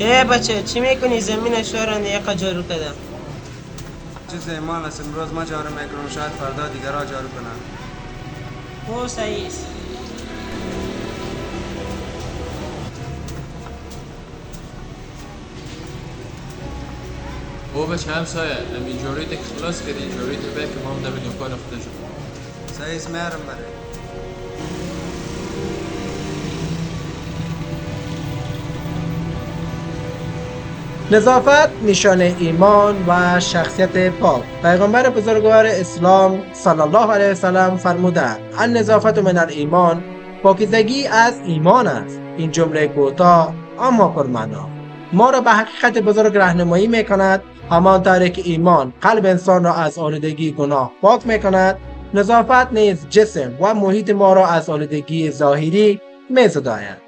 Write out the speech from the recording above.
بچه چی میکنی؟ زمینش رو یقه جارو کردم. چیز ایمان است، امروز ما جارو میکنم، شاید فردا دیگرها جارو کنن. او صحیح است. او بچه همسایه امی جوریت که خلاص کردی جوریت به که ما هم دم دکان خودشون. صحیح است، میارم بره. نظافت نشان ایمان و شخصیت پاک. پیغمبر بزرگوار اسلام صلی الله علیه وسلم فرمودند النظافت من الایمان، پاکیزگی از ایمان است. این جمله کوتاه اما پرمعنا ما را به حقیقت بزرگ راهنمایی میکند. همانطور که ایمان قلب انسان را از آلودگی گناه پاک میکند، نظافت نیز جسم و محیط ما را از آلودگی ظاهری میزداید.